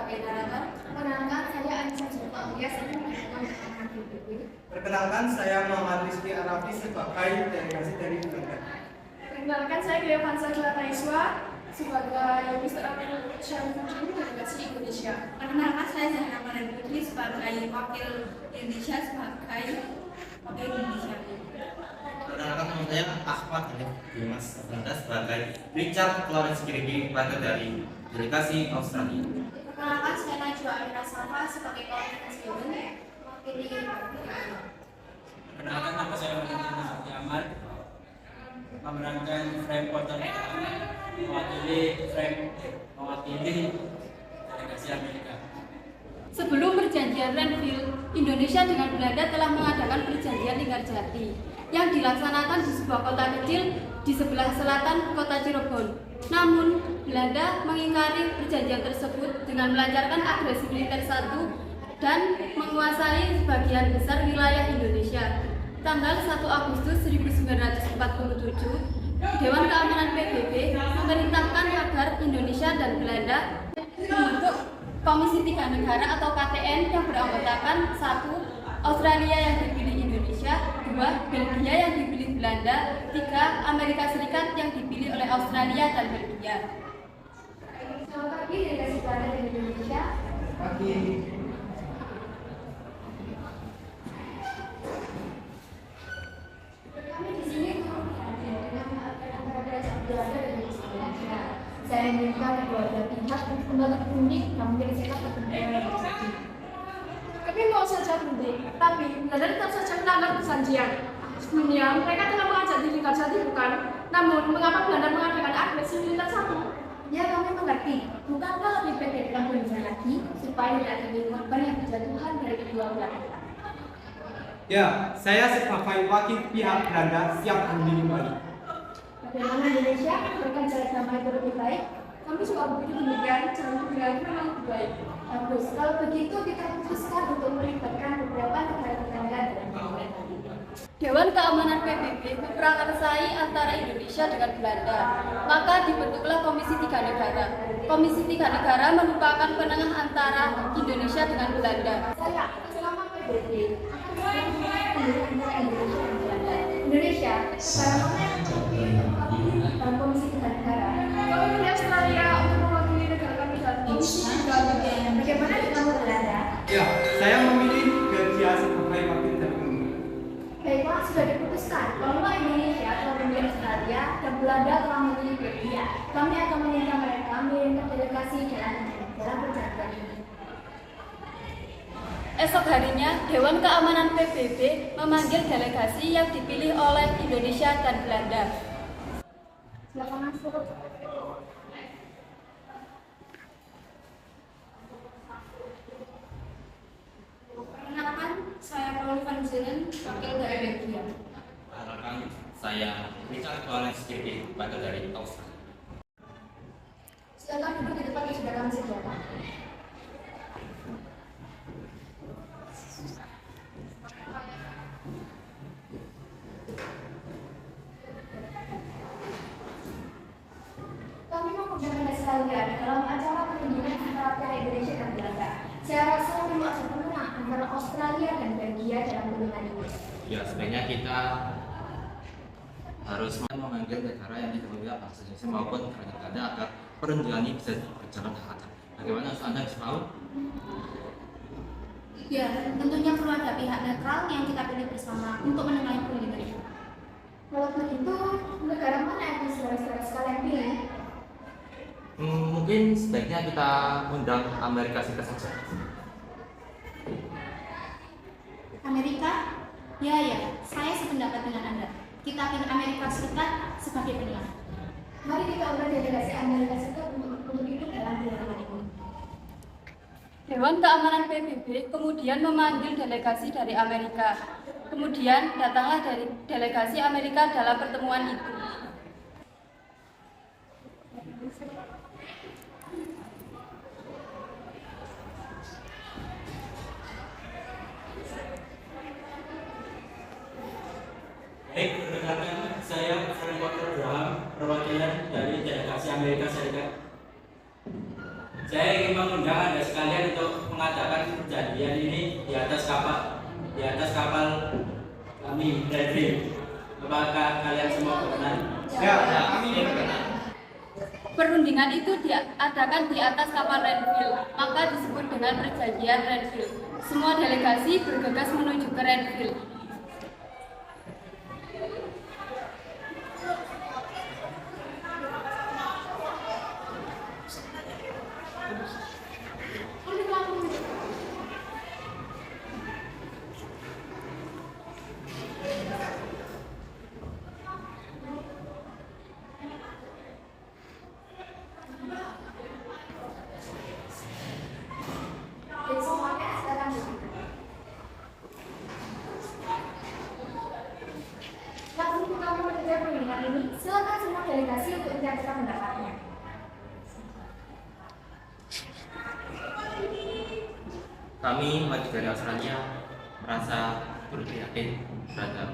sebagai narator. Perkenalkan, saya Anissa Joko Aulia, sebagai PBB. Perkenalkan, saya Muhammad Rizky Arafi sebagai delegasi dari Belanda. Perkenalkan, saya Cleovansa Iswa sebagai Mr. Amin Syarifudin, delegasi Indonesia. Perkenalkan, saya Zahra Mariam Putri sebagai wakil Indonesia Perkenalkan, nama saya Ahmad Hanif Dimas Anda sebagai Richard Lawrence Kiriki, wakil dari delegasi Australia. Perkenalkan, saya Najwa Amira Safa sebagai koordinator Dewan mewakili Perkenalkan, nama saya Muhammad Sakti Ahmad, memerankan frame Porter mewakili delegasi Amerika. Sebelum perjanjian Renville, Indonesia dengan Belanda telah mengadakan perjanjian Linggarjati yang dilaksanakan di sebuah kota kecil di sebelah selatan kota Cirebon. Namun, Belanda mengingkari perjanjian tersebut dengan melancarkan agresi militer satu dan menguasai sebagian besar wilayah Indonesia. Tanggal 1 Agustus 1947, Dewan Keamanan PBB memerintahkan agar Indonesia dan Belanda membentuk Komisi Tiga Negara atau KTN yang beranggotakan 1. Australia yang dipilih Indonesia, 2. Belgia yang dipilih Belanda, 3. Amerika Serikat yang dipilih oleh Australia dan Belgia. Selamat pagi, delegasi Belanda dari Indonesia. Pagi. Kami di sini dengan antara kerajaan Belanda dan Indonesia. Saya minta kedua belah pihak untuk membangun unik dan menyelesaikan perkembangan yang terjadi. Kami mau saja berunding, tapi Belanda tetap saja melanggar perjanjian. Sebelumnya, mereka telah mengajak di Linggarjati bukan? Namun, mengapa Belanda mengadakan agresi militer satu? Ya, kami mengerti. Bukankah lebih baik kita berusaha lagi supaya tidak terjadi korban yang berjatuhan dari kedua belah pihak? Ya, saya sebagai wakil pihak Belanda siap berunding kembali. Bagaimana Indonesia memberikan jalan damai itu lebih baik? Kami juga begitu demikian, jalan bergerak memang lebih baik. Bagus, kalau begitu kita putuskan untuk melibatkan beberapa negara tetangga dalam pemerintahan ini. Dewan Keamanan PBB memprakarsai antara Indonesia dengan Belanda, maka dibentuklah Komisi Tiga Negara. Komisi Tiga Negara merupakan penengah antara Indonesia dengan Belanda. Saya selama PBB akan selalu antara Indonesia dan Belanda. Indonesia, sekarang mana yang memiliki dalam Komisi Tiga Negara? Kami pilih Australia untuk mewakili negara kami dalam Komisi Tiga Negara. Bagaimana dengan Belanda? Ya, saya memilih Belgia sebagai wakil dari Belanda. Baiklah, sudah diputuskan bahwa Indonesia telah memilih Australia dan Belanda telah memilih Belgia. Kami akan meminta mereka mengirimkan delegasi dalam perjanjian ini. Esok harinya, Dewan Keamanan PBB memanggil delegasi yang dipilih oleh Indonesia dan Belanda. Silakan masuk. Perkenalkan, saya Paul van Zelen, wakil dari Belgia. Perkenalkan, saya Richard Lawrence Kiriki, wakil dari Australia. Silakan duduk di tempat yang sudah kami sediakan. Kami mengundang Anda sekalian dalam acara perundingan antara pihak Indonesia dan Belanda. Saya rasa perlu ada pemenang antara Australia dan Belgia dalam perundingan ini. Ya, sebaiknya kita harus memanggil negara yang tidak memiliki bahasa Indonesia maupun negara Belanda agar perundingan ini bisa berjalan dengan lancar. Bagaimana Anda bisa tahu? Ya, tentunya perlu ada pihak netral yang kita pilih bersama untuk menengahi perundingan itu. Kalau begitu, negara mana yang saudara-saudara sekalian pilih? Mungkin sebaiknya kita undang Amerika Serikat saja. Amerika? Ya, saya sependapat dengan Anda. Kita pilih Amerika Serikat sebagai penengah. Mari kita undang delegasi Amerika Serikat untuk ikut dalam perundingan ini. Dewan Keamanan PBB kemudian memanggil delegasi dari Amerika. Kemudian datanglah dari delegasi Amerika dalam pertemuan itu. Baik, perkenalkan saya Frank Walter Graham, perwakilan dari delegasi Amerika Serikat. Saya ingin mengundang Anda sekalian untuk mengadakan perjanjian ini di atas kapal kami Redfield. Apakah kalian semua berkenan? Ya, kami berkenan. Perundingan itu diadakan di atas kapal Redfield, maka disebut dengan perjanjian Redfield. Semua delegasi bergegas menuju ke Redfield. Jadi semuanya silakan duduk. Langsung kita menerima perundingan ini, silakan semua delegasi untuk menyampaikan pendapatnya. Kami wajib dari Australia merasa berprihatin terhadap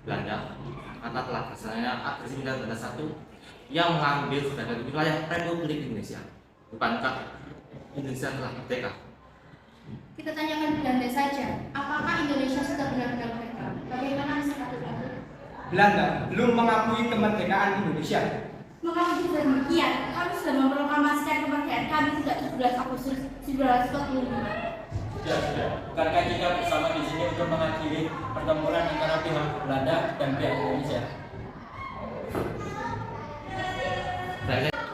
Belanda karena telah terjadinya agresi militer Belanda I yang mengambil sebagai wilayah Republik Indonesia. Bukankah Indonesia telah merdeka? Kita tanyakan Belanda saja, apakah Indonesia sudah benar-benar merdeka? Bagaimana masyarakat Belanda? Belanda belum mengakui kemerdekaan Indonesia. Mengapa demikian? Kami sudah memproklamasikan kemerdekaan kami sejak 17 Agustus 1945. Sudah. Bukankah kita bersama di sini untuk mengakhiri pertempuran antara pihak Belanda dan pihak Indonesia?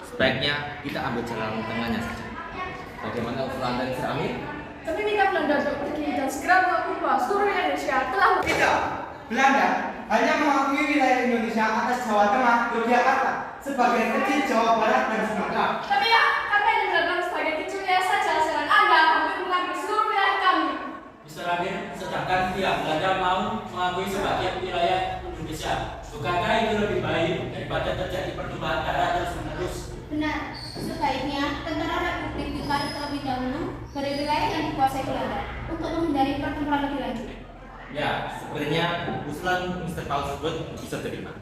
Sebaiknya kita ambil jalan tengahnya saja. Bagaimana usulan dari Sir Amir? Kami minta Belanda untuk pergi dan segera mengakui bahwa seluruh Indonesia telah Tidak, Belanda hanya mengakui wilayah Indonesia atas Jawa Tengah, Yogyakarta, sebagian kecil Jawa Barat dan Sumatera. Tapi ya, kami hanya beragam sebagai kecilnya saja jalan Anda untuk mengambil seluruh wilayah kami. Mr. Amir, sedangkan pihak Belanda mau mengakui sebagian wilayah Indonesia. Bukankah itu lebih baik daripada terjadi pertumpahan darah terus-menerus? Benar, sebaiknya tentara Republik ditarik terlebih dahulu dari wilayah yang dikuasai Belanda untuk menghindari pertempuran lebih lanjut. Ya, sepertinya usulan Mr. Paul tersebut bisa diterima.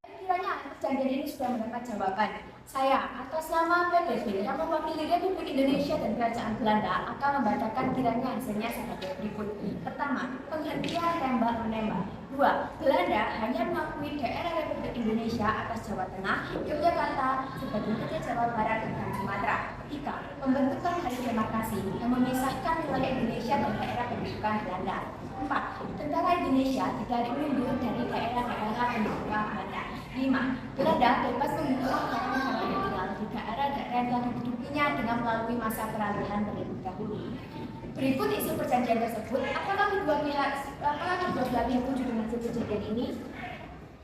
Kiranya perjanjian ini sudah mendapat jawaban. Saya atas nama PBB yang mewakili Republik Indonesia dan Kerajaan Belanda akan membacakan kiranya hasilnya sebagai berikut. Pertama, penghentian tembak-menembak. 2. Belanda hanya mengakui daerah Republik Indonesia atas Jawa Tengah, Yogyakarta, sebagian kecil Jawa Barat dan Sumatera. 3. Pembentukan hari demarkasi yang memisahkan wilayah Indonesia dan daerah pendudukan Belanda. 4. Tentara Indonesia ditarik mundur dari daerah-daerah pendudukan Belanda. 5. Belanda bebas membuka negara yang tinggal di daerah-daerah yang telah didudukinya dengan melalui masa peralihan terlebih dahulu. Berikut isi perjanjian tersebut. Apakah kedua belah pihak setuju dengan perjanjian ini?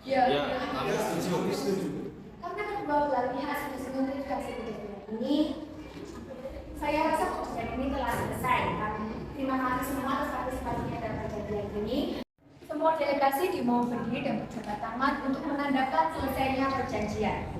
Ya, kami setuju. Karena kedua belah pihak setuju dengan perjanjian ini, saya rasa perjanjian ini telah selesai. Terima kasih semua atas partisipasinya dalam perjanjian ini. Semua delegasi dimohon berdiri dan berjabat tangan untuk menandakan selesainya perjanjian.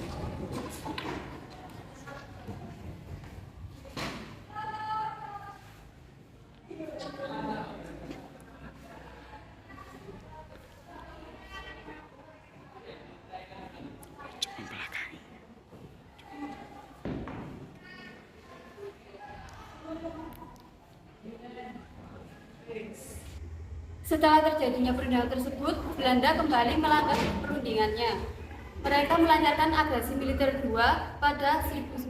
Setelah terjadinya perundingan tersebut, Belanda kembali melanggar perundingannya. Mereka melancarkan agresi militer kedua pada 1948.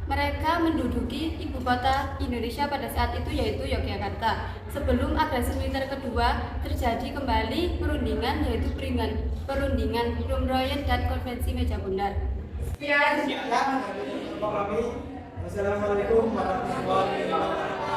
Mereka menduduki ibu kota Indonesia pada saat itu yaitu Yogyakarta. Sebelum agresi militer kedua, terjadi kembali perundingan yaitu perundingan Rumroyen dan Konvensi Meja Bundar. Sekian, Assalamualaikum warahmatullahi wabarakatuh.